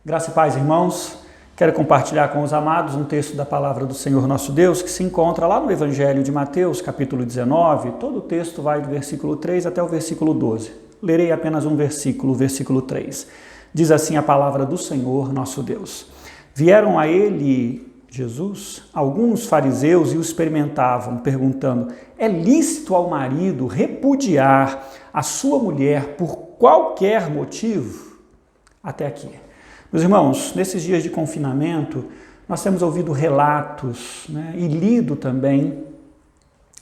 Graça e paz, irmãos. Quero compartilhar com os amados um texto da palavra do Senhor nosso Deus que se encontra lá no Evangelho de Mateus, capítulo 19. Todo o texto vai do versículo 3 até o versículo 12. Lerei apenas um versículo, o versículo 3. Diz assim a palavra do Senhor nosso Deus. Vieram a ele, Jesus, alguns fariseus e o experimentavam, perguntando: é lícito ao marido repudiar a sua mulher por qualquer motivo? Até aqui. Meus irmãos, nesses dias de confinamento, nós temos ouvido relatos, e lido também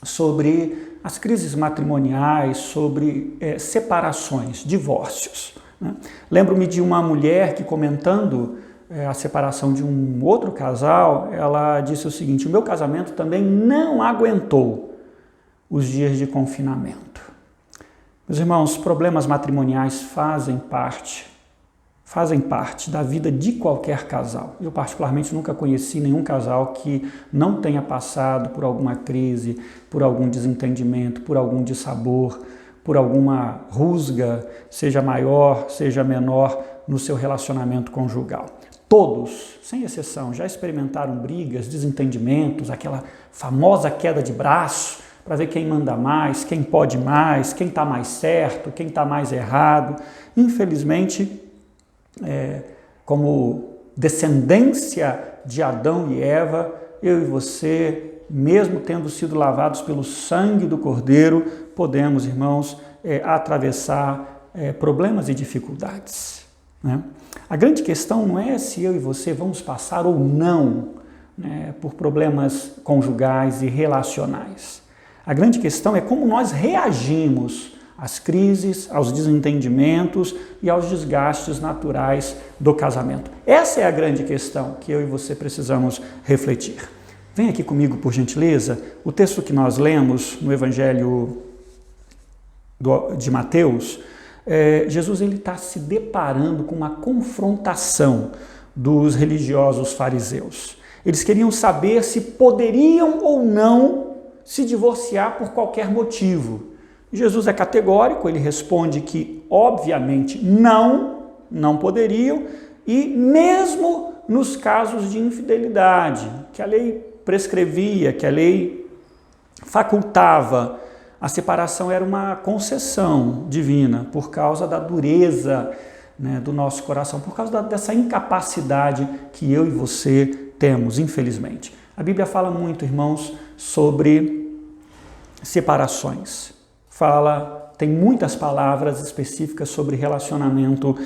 sobre as crises matrimoniais, sobre separações, divórcios. Lembro-me de uma mulher que, comentando a separação de um outro casal, ela disse o seguinte: o meu casamento também não aguentou os dias de confinamento. Meus irmãos, problemas matrimoniais fazem parte da vida de qualquer casal. Eu particularmente nunca conheci nenhum casal que não tenha passado por alguma crise, por algum desentendimento, por algum dissabor, por alguma rusga, seja maior, seja menor, no seu relacionamento conjugal. Todos, sem exceção, já experimentaram brigas, desentendimentos, aquela famosa queda de braço, para ver quem manda mais, quem pode mais, quem está mais certo, quem está mais errado. Infelizmente, como descendência de Adão e Eva, eu e você, mesmo tendo sido lavados pelo sangue do Cordeiro, podemos, irmãos, atravessar problemas e dificuldades. A grande questão não é se eu e você vamos passar ou não por problemas conjugais e relacionais. A grande questão é como nós reagimos às crises, aos desentendimentos e aos desgastes naturais do casamento. Essa é a grande questão que eu e você precisamos refletir. Vem aqui comigo, por gentileza, o texto que nós lemos no Evangelho de Mateus. Jesus está se deparando com uma confrontação dos religiosos fariseus. Eles queriam saber se poderiam ou não se divorciar por qualquer motivo. Jesus é categórico, ele responde que, obviamente, não poderiam, e mesmo nos casos de infidelidade, que a lei prescrevia, que a lei facultava, a separação era uma concessão divina por causa da dureza do nosso coração, por causa dessa incapacidade que eu e você temos, infelizmente. A Bíblia fala muito, irmãos, sobre separações. Tem muitas palavras específicas sobre relacionamento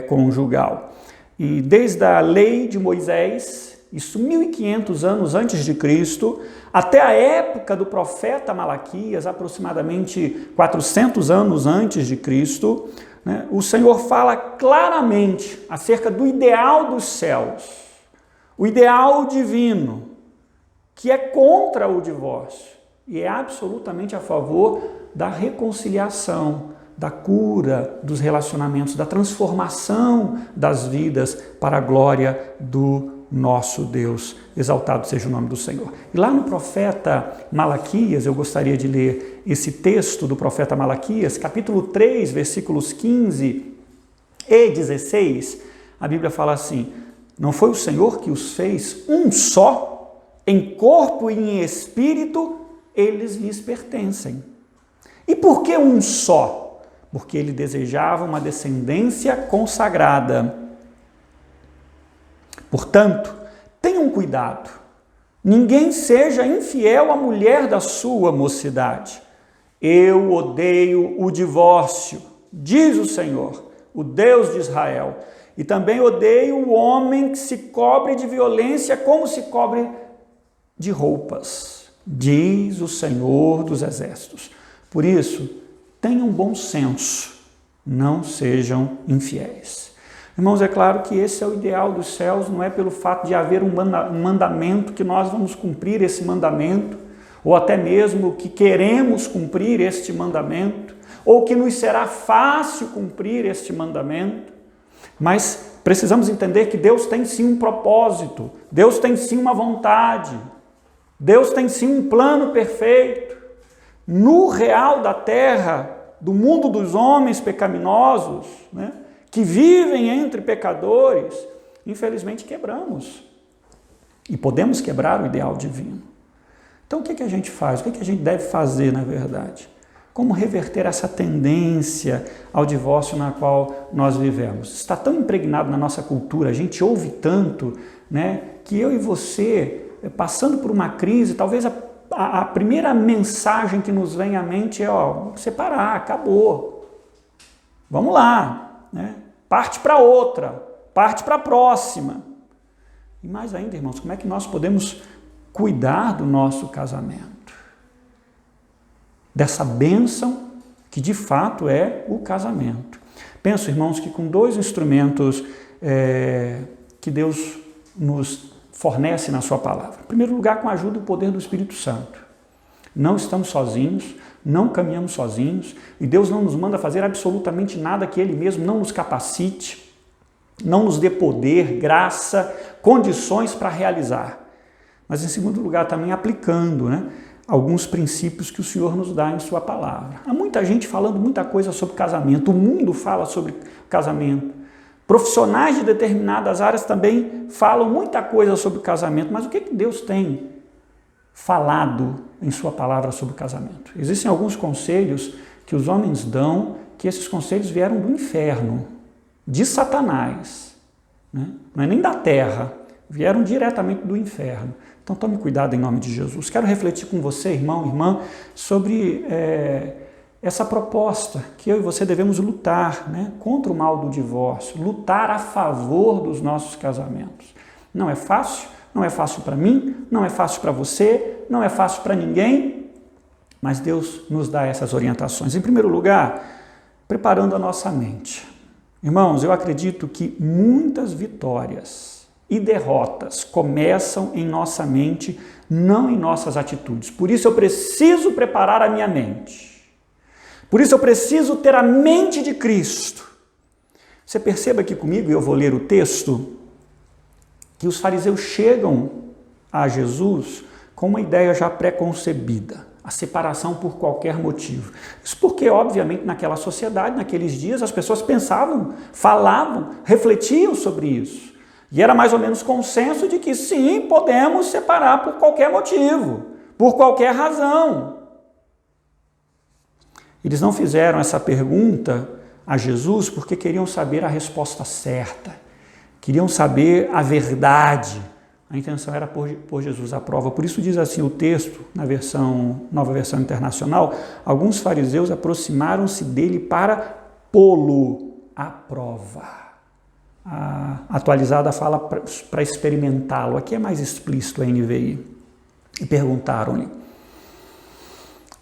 conjugal. E desde a lei de Moisés, isso 1500 anos antes de Cristo, até a época do profeta Malaquias, aproximadamente 400 anos antes de Cristo, o Senhor fala claramente acerca do ideal dos céus, o ideal divino, que é contra o divórcio e é absolutamente a favor da reconciliação, da cura dos relacionamentos, da transformação das vidas para a glória do nosso Deus. Exaltado seja o nome do Senhor. E lá no profeta Malaquias, eu gostaria de ler esse texto do profeta Malaquias, capítulo 3, versículos 15 e 16, a Bíblia fala assim: não foi o Senhor que os fez um só, em corpo e em espírito, eles lhes pertencem. E por que um só? Porque ele desejava uma descendência consagrada. Portanto, tenham cuidado. Ninguém seja infiel à mulher da sua mocidade. Eu odeio o divórcio, diz o Senhor, o Deus de Israel. E também odeio o homem que se cobre de violência como se cobre de roupas, diz o Senhor dos Exércitos. Por isso, tenham bom senso, não sejam infiéis. Irmãos, é claro que esse é o ideal dos céus, não é pelo fato de haver um mandamento que nós vamos cumprir esse mandamento, ou até mesmo que queremos cumprir este mandamento, ou que nos será fácil cumprir este mandamento, mas precisamos entender que Deus tem sim um propósito, Deus tem sim uma vontade, Deus tem sim um plano perfeito. No real da terra, do mundo dos homens pecaminosos, que vivem entre pecadores, infelizmente, quebramos. E podemos quebrar o ideal divino. Então, o que a gente faz? O que a gente deve fazer, na verdade? Como reverter essa tendência ao divórcio na qual nós vivemos? Está tão impregnado na nossa cultura, a gente ouve tanto, né, que eu e você, passando por uma crise, talvez a primeira mensagem que nos vem à mente é, separar, acabou. Vamos lá, né? Parte para outra, parte para a próxima. E mais ainda, irmãos, como é que nós podemos cuidar do nosso casamento? Dessa bênção que de fato é o casamento. Penso, irmãos, que com dois instrumentos que Deus nos fornece na sua palavra. Em primeiro lugar, com a ajuda e o poder do Espírito Santo. Não estamos sozinhos, não caminhamos sozinhos, e Deus não nos manda fazer absolutamente nada que Ele mesmo não nos capacite, não nos dê poder, graça, condições para realizar. Mas, em segundo lugar, também aplicando, né, alguns princípios que o Senhor nos dá em sua palavra. Há muita gente falando muita coisa sobre casamento, o mundo fala sobre casamento. Profissionais de determinadas áreas também falam muita coisa sobre casamento, mas o que Deus tem falado em sua palavra sobre casamento? Existem alguns conselhos que os homens dão, que esses conselhos vieram do inferno, de Satanás, né? Não é nem da terra, vieram diretamente do inferno. Então tome cuidado em nome de Jesus. Quero refletir com você, irmão, irmã, sobre essa proposta que eu e você devemos lutar, né, contra o mal do divórcio, lutar a favor dos nossos casamentos. Não é fácil para mim, não é fácil para você, não é fácil para ninguém, mas Deus nos dá essas orientações. Em primeiro lugar, preparando a nossa mente. Irmãos, eu acredito que muitas vitórias e derrotas começam em nossa mente, não em nossas atitudes. Por isso eu preciso preparar a minha mente. Por isso eu preciso ter a mente de Cristo. Você perceba aqui comigo, e eu vou ler o texto, que os fariseus chegam a Jesus com uma ideia já pré-concebida, a separação por qualquer motivo. Isso porque, obviamente, naquela sociedade, naqueles dias, as pessoas pensavam, falavam, refletiam sobre isso. E era mais ou menos consenso de que sim, podemos separar por qualquer motivo, por qualquer razão. Eles não fizeram essa pergunta a Jesus porque queriam saber a resposta certa, queriam saber a verdade. A intenção era pôr Jesus à prova. Por isso diz assim o texto, na Nova Versão Internacional: alguns fariseus aproximaram-se dele para pô-lo à prova. A atualizada fala para experimentá-lo. Aqui é mais explícito a NVI. E perguntaram-lhe: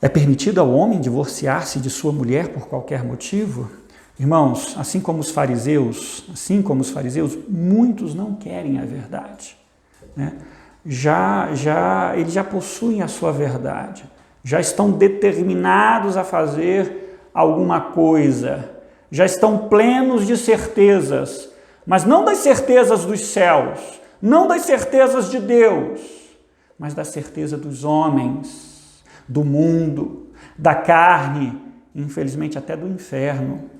é permitido ao homem divorciar-se de sua mulher por qualquer motivo? Irmãos, assim como os fariseus, muitos não querem a verdade, né? Eles já possuem a sua verdade, já estão determinados a fazer alguma coisa, já estão plenos de certezas, mas não das certezas dos céus, não das certezas de Deus, mas da certeza dos homens, do mundo, da carne, infelizmente até do inferno.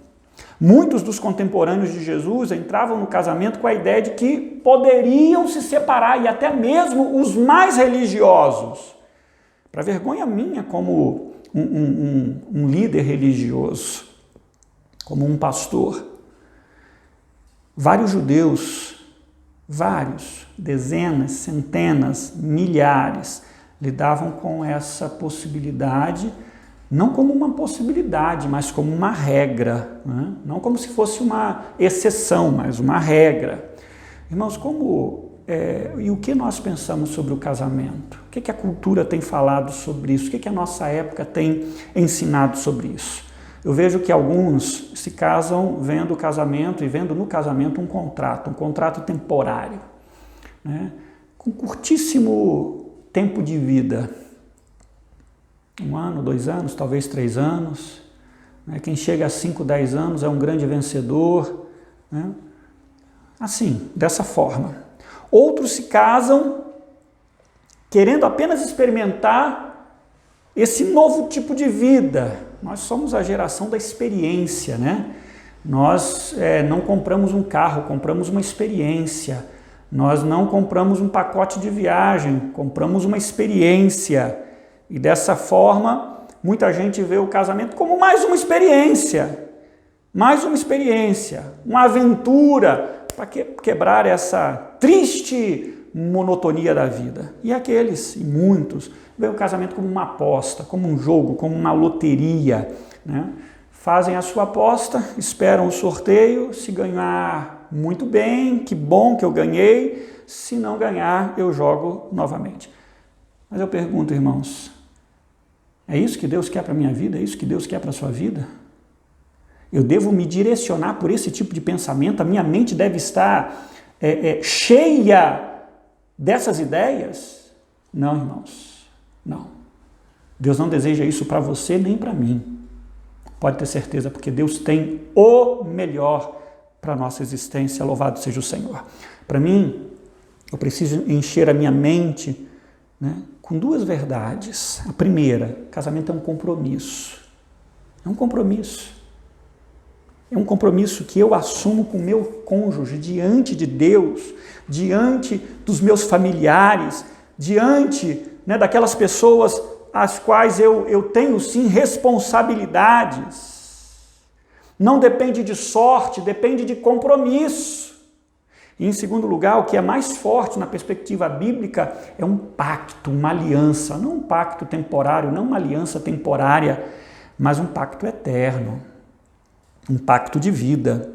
Muitos dos contemporâneos de Jesus entravam no casamento com a ideia de que poderiam se separar, e até mesmo os mais religiosos. Para vergonha minha, como um líder religioso, como um pastor, vários judeus, dezenas, centenas, milhares, lidavam com essa possibilidade, não como uma possibilidade, mas como uma regra, né? Não como se fosse uma exceção, mas uma regra. Irmãos, e o que nós pensamos sobre o casamento? O que a cultura tem falado sobre isso? O que a nossa época tem ensinado sobre isso? Eu vejo que alguns se casam vendo o casamento e vendo no casamento um contrato temporário, né? Com curtíssimo tempo de vida, 1 ano, 2 anos, talvez 3 anos. Quem chega a 5, 10 anos é um grande vencedor, né? Assim, dessa forma. Outros se casam querendo apenas experimentar esse novo tipo de vida. Nós somos a geração da experiência, né? Nós não compramos um carro, compramos uma experiência. Nós não compramos um pacote de viagem, compramos uma experiência. E dessa forma, muita gente vê o casamento como mais uma experiência, uma aventura para quebrar essa triste monotonia da vida. E aqueles, e muitos, veem o casamento como uma aposta, como um jogo, como uma loteria, né? Fazem a sua aposta, esperam o sorteio, se ganhar, muito bem, que bom que eu ganhei, se não ganhar, eu jogo novamente. Mas eu pergunto, irmãos, é isso que Deus quer para a minha vida? É isso que Deus quer para a sua vida? Eu devo me direcionar por esse tipo de pensamento? A minha mente deve estar cheia dessas ideias? Não, irmãos, não. Deus não deseja isso para você nem para mim. Pode ter certeza, porque Deus tem o melhor para a nossa existência. Louvado seja o Senhor. Para mim, eu preciso encher a minha mente, né, com duas verdades. A primeira, casamento é um compromisso. É um compromisso. É um compromisso que eu assumo com o meu cônjuge diante de Deus, diante dos meus familiares, diante, né, daquelas pessoas as quais eu tenho sim responsabilidades. Não depende de sorte, depende de compromisso. E em segundo lugar, o que é mais forte na perspectiva bíblica é um pacto, uma aliança, não um pacto temporário, não uma aliança temporária, mas um pacto eterno, um pacto de vida.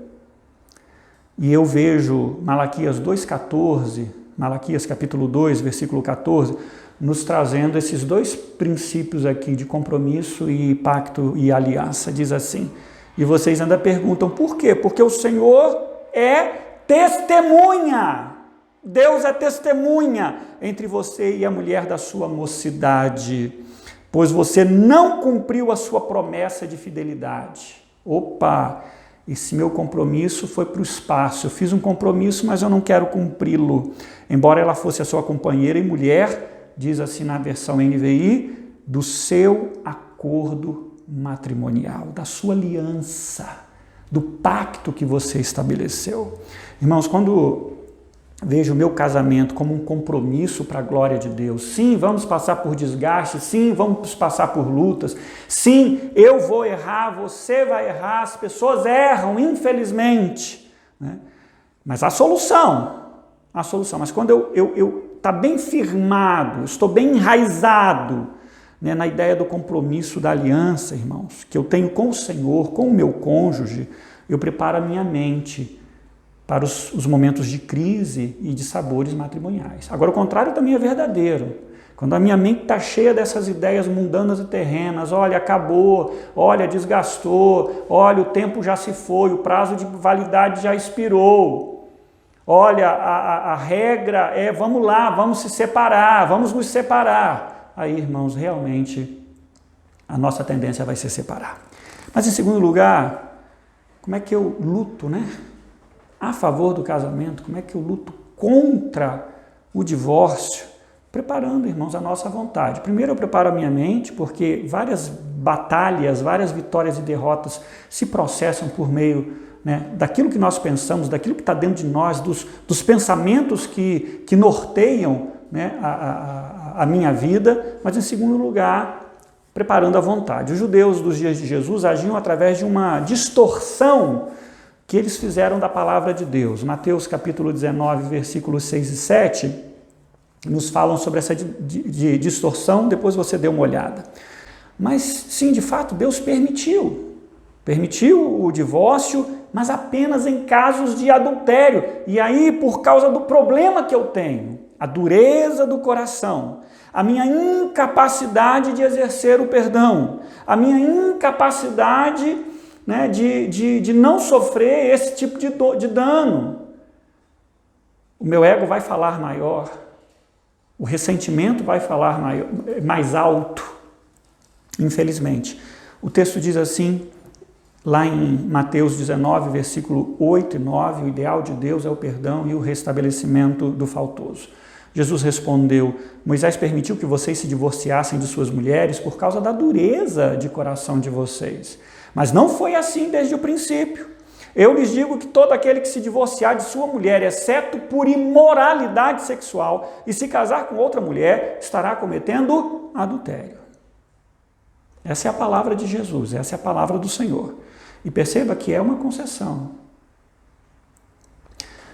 E eu vejo Malaquias 2,14, Malaquias capítulo 2, versículo 14, nos trazendo esses dois princípios aqui de compromisso e pacto e aliança. Diz assim, e vocês ainda perguntam por quê? Porque o Senhor é testemunha. Deus é testemunha entre você e a mulher da sua mocidade, pois você não cumpriu a sua promessa de fidelidade. Opa! Esse meu compromisso foi para o espaço. Eu fiz um compromisso, mas eu não quero cumpri-lo. Embora ela fosse a sua companheira e mulher, diz assim na versão NVI, do seu acordo matrimonial, da sua aliança, do pacto que você estabeleceu. Irmãos, quando vejo o meu casamento como um compromisso para a glória de Deus, sim, vamos passar por desgaste, sim, vamos passar por lutas, sim, eu vou errar, você vai errar, as pessoas erram, infelizmente, né? Mas há solução, mas quando eu está bem firmado, estou bem enraizado, né, na ideia do compromisso, da aliança, irmãos, que eu tenho com o Senhor, com o meu cônjuge, eu preparo a minha mente para os momentos de crise e de sabores matrimoniais. Agora, o contrário também é verdadeiro. Quando a minha mente está cheia dessas ideias mundanas e terrenas, olha, acabou, olha, desgastou, olha, o tempo já se foi, o prazo de validade já expirou. Olha, a regra é, vamos lá, vamos se separar, vamos nos separar. Aí, irmãos, realmente a nossa tendência vai se separar. Mas, em segundo lugar, como é que eu luto, né? A favor do casamento, como é que eu luto contra o divórcio? Preparando, irmãos, a nossa vontade. Primeiro eu preparo a minha mente, porque várias batalhas, várias vitórias e derrotas se processam por meio, né, daquilo que nós pensamos, daquilo que está dentro de nós, dos pensamentos que norteiam, né, a minha vida, mas em segundo lugar, preparando a vontade. Os judeus dos dias de Jesus agiam através de uma distorção que eles fizeram da palavra de Deus. Mateus capítulo 19, versículos 6 e 7, nos falam sobre essa distorção, depois você dê uma olhada. Mas sim, de fato, Deus permitiu o divórcio, mas apenas em casos de adultério. E aí, por causa do problema que eu tenho, a dureza do coração, a minha incapacidade de exercer o perdão, a minha incapacidade, né, de não sofrer esse tipo de dano, o meu ego vai falar maior, o ressentimento vai falar mais alto, infelizmente. O texto diz assim, lá em Mateus 19, versículo 8 e 9, o ideal de Deus é o perdão e o restabelecimento do faltoso. Jesus respondeu, Moisés permitiu que vocês se divorciassem de suas mulheres por causa da dureza de coração de vocês. Mas não foi assim desde o princípio. Eu lhes digo que todo aquele que se divorciar de sua mulher, exceto por imoralidade sexual, e se casar com outra mulher, estará cometendo adultério. Essa é a palavra de Jesus, essa é a palavra do Senhor. E perceba que é uma concessão.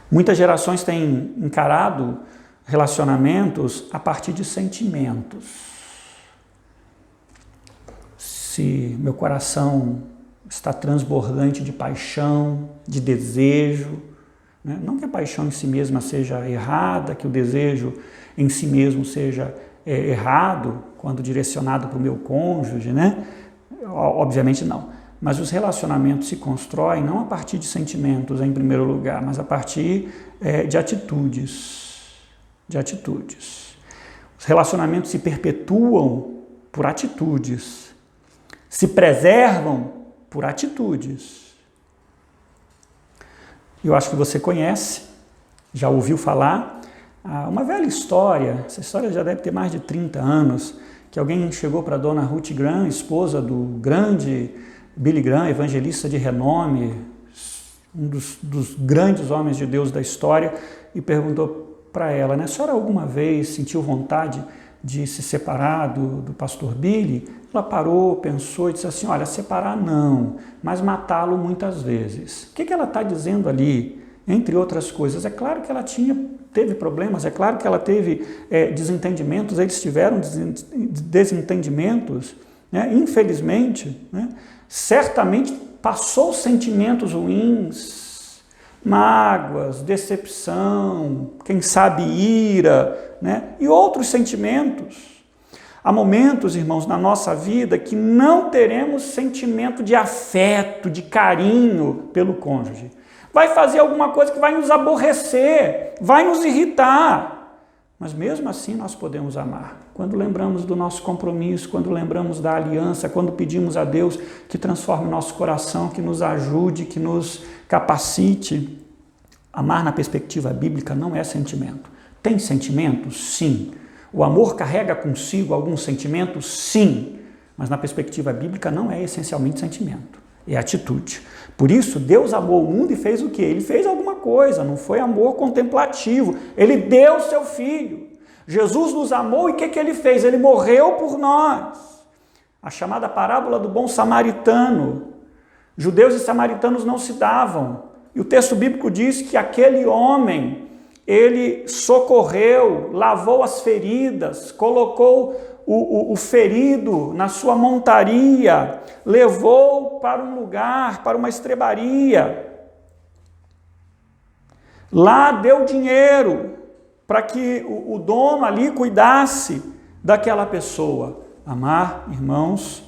Muitas gerações têm encarado relacionamentos a partir de sentimentos. Se meu coração está transbordante de paixão, de desejo, né? Não que a paixão em si mesma seja errada, que o desejo em si mesmo seja errado quando direcionado para o meu cônjuge, né? Obviamente não. Mas os relacionamentos se constroem não a partir de sentimentos em primeiro lugar, mas a partir de atitudes. De atitudes. Os relacionamentos se perpetuam por atitudes, se preservam por atitudes. Eu acho que você conhece, já ouviu falar, uma velha história, essa história já deve ter mais de 30 anos, que alguém chegou para a dona Ruth Graham, esposa do grande Billy Graham, evangelista de renome, um dos grandes homens de Deus da história, e perguntou para ela, né, a senhora alguma vez sentiu vontade de se separar do pastor Billy? Ela parou, pensou e disse assim, olha, separar não, mas matá-lo muitas vezes. O que ela está dizendo ali? Entre outras coisas, é claro que ela teve problemas, é claro que ela teve desentendimentos, eles tiveram desentendimentos, né? Infelizmente, né? Certamente passou sentimentos ruins, mágoas, decepção, quem sabe ira, né? E outros sentimentos. Há momentos, irmãos, na nossa vida que não teremos sentimento de afeto, de carinho pelo cônjuge. Vai fazer alguma coisa que vai nos aborrecer, vai nos irritar. Mas mesmo assim nós podemos amar. Quando lembramos do nosso compromisso, quando lembramos da aliança, quando pedimos a Deus que transforme o nosso coração, que nos ajude, que nos capacite. Amar na perspectiva bíblica não é sentimento. Tem sentimento? Sim. O amor carrega consigo algum sentimento? Sim. Mas na perspectiva bíblica não é essencialmente sentimento, é atitude. Por isso, Deus amou o mundo e fez o quê? Ele fez alguma coisa, não foi amor contemplativo. Ele deu seu Filho. Jesus nos amou e o que ele fez? Ele morreu por nós. A chamada parábola do bom samaritano. Judeus e samaritanos não se davam. E o texto bíblico diz que aquele homem, ele socorreu, lavou as feridas, colocou o ferido na sua montaria, levou para um lugar, para uma estrebaria. Lá deu dinheiro para que o dono ali cuidasse daquela pessoa. Amar, irmãos,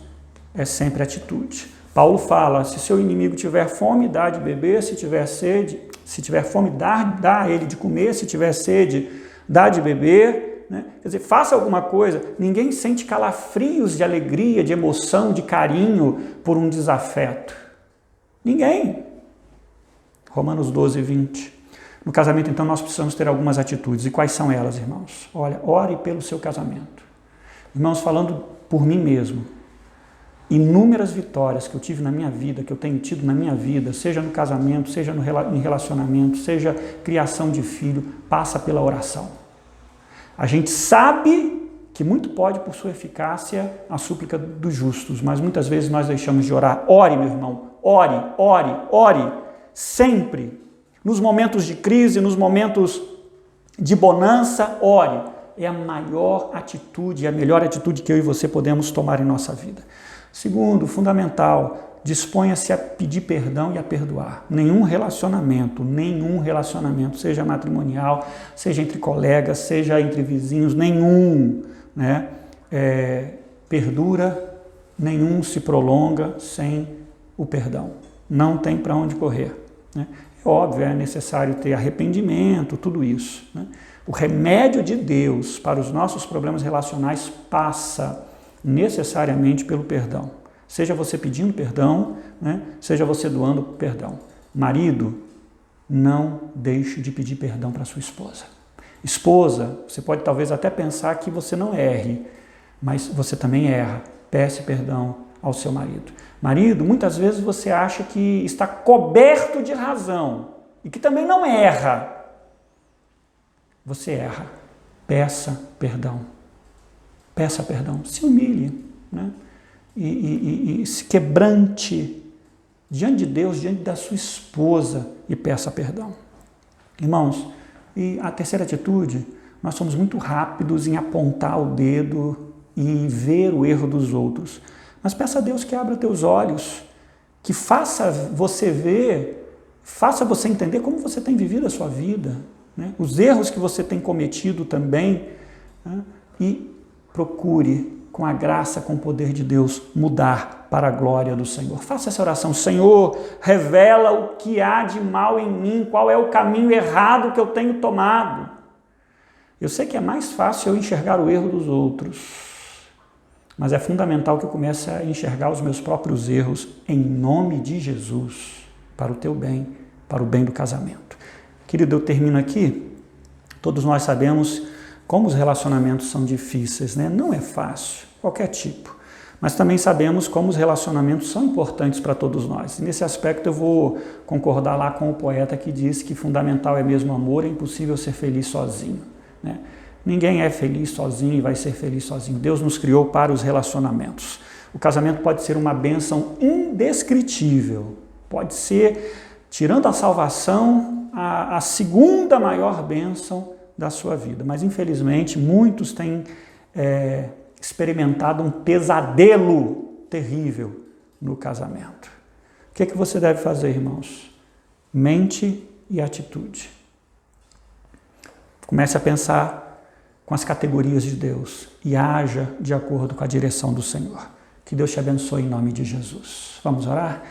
é sempre atitude. Paulo fala, se seu inimigo tiver fome, dá de beber, se tiver sede, se tiver fome, dá a ele de comer, se tiver sede, dá de beber. Né? Quer dizer, faça alguma coisa. Ninguém sente calafrios de alegria, de emoção, de carinho por um desafeto. Ninguém. Romanos 12, 20. No casamento, então, nós precisamos ter algumas atitudes. E quais são elas, irmãos? Olha, ore pelo seu casamento. Irmãos, falando por mim mesmo, inúmeras vitórias que eu tive na minha vida, que eu tenho tido na minha vida, seja no casamento, seja em relacionamento, seja criação de filho, passa pela oração. A gente sabe que muito pode, por sua eficácia, a súplica dos justos, mas muitas vezes nós deixamos de orar. Ore, meu irmão, ore, ore, ore, sempre. Nos momentos de crise, nos momentos de bonança, ore. É a maior atitude, a melhor atitude que eu e você podemos tomar em nossa vida. Segundo, fundamental, disponha-se a pedir perdão e a perdoar. Nenhum relacionamento, seja matrimonial, seja entre colegas, seja entre vizinhos, nenhum, né, perdura, nenhum se prolonga sem o perdão. Não tem para onde correr. Né? É óbvio, é necessário ter arrependimento, tudo isso. Né? O remédio de Deus para os nossos problemas relacionais passa necessariamente pelo perdão. Seja você pedindo perdão, né? Seja você doando perdão. Marido, não deixe de pedir perdão para sua esposa. Esposa, você pode talvez até pensar que você não erre, mas você também erra. Peça perdão ao seu marido. Marido, muitas vezes você acha que está coberto de razão e que também não erra. Você erra. Peça perdão. Peça perdão. Se humilhe, né? E se quebrante diante de Deus, diante da sua esposa e peça perdão. Irmãos, e a terceira atitude, nós somos muito rápidos em apontar o dedo e ver o erro dos outros. Mas peça a Deus que abra teus olhos, que faça você ver, faça você entender como você tem vivido a sua vida, né? Os erros que você tem cometido também, né? E procure, com a graça, com o poder de Deus, mudar para a glória do Senhor. Faça essa oração. Senhor, revela o que há de mal em mim, qual é o caminho errado que eu tenho tomado. Eu sei que é mais fácil eu enxergar o erro dos outros, mas é fundamental que eu comece a enxergar os meus próprios erros em nome de Jesus, para o teu bem, para o bem do casamento. Querido, eu termino aqui. Todos nós sabemos como os relacionamentos são difíceis, né? Não é fácil, qualquer tipo. Mas também sabemos como os relacionamentos são importantes para todos nós. E nesse aspecto eu vou concordar lá com o poeta que diz que fundamental é mesmo o amor, é impossível ser feliz sozinho, né? Ninguém é feliz sozinho e vai ser feliz sozinho. Deus nos criou para os relacionamentos. O casamento pode ser uma bênção indescritível. Pode ser, tirando a salvação, a segunda maior bênção da sua vida. Mas, infelizmente, muitos têm experimentado um pesadelo terrível no casamento. O que é que você deve fazer, irmãos? Mente e atitude. Comece a pensar com as categorias de Deus e haja de acordo com a direção do Senhor. Que Deus te abençoe em nome de Jesus. Vamos orar?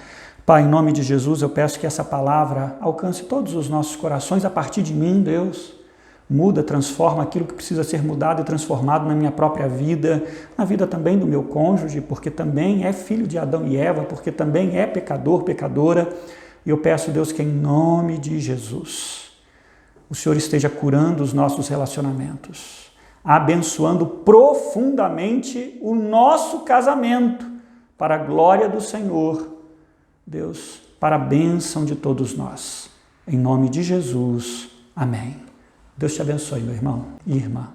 Pai, em nome de Jesus, eu peço que essa palavra alcance todos os nossos corações a partir de mim, Deus. Muda, transforma aquilo que precisa ser mudado e transformado na minha própria vida, na vida também do meu cônjuge, porque também é filho de Adão e Eva, porque também é pecador, pecadora. E eu peço, Deus, que em nome de Jesus, o Senhor esteja curando os nossos relacionamentos, abençoando profundamente o nosso casamento, para a glória do Senhor, Deus, para a bênção de todos nós. Em nome de Jesus, amém. Deus te abençoe, meu irmão e irmã.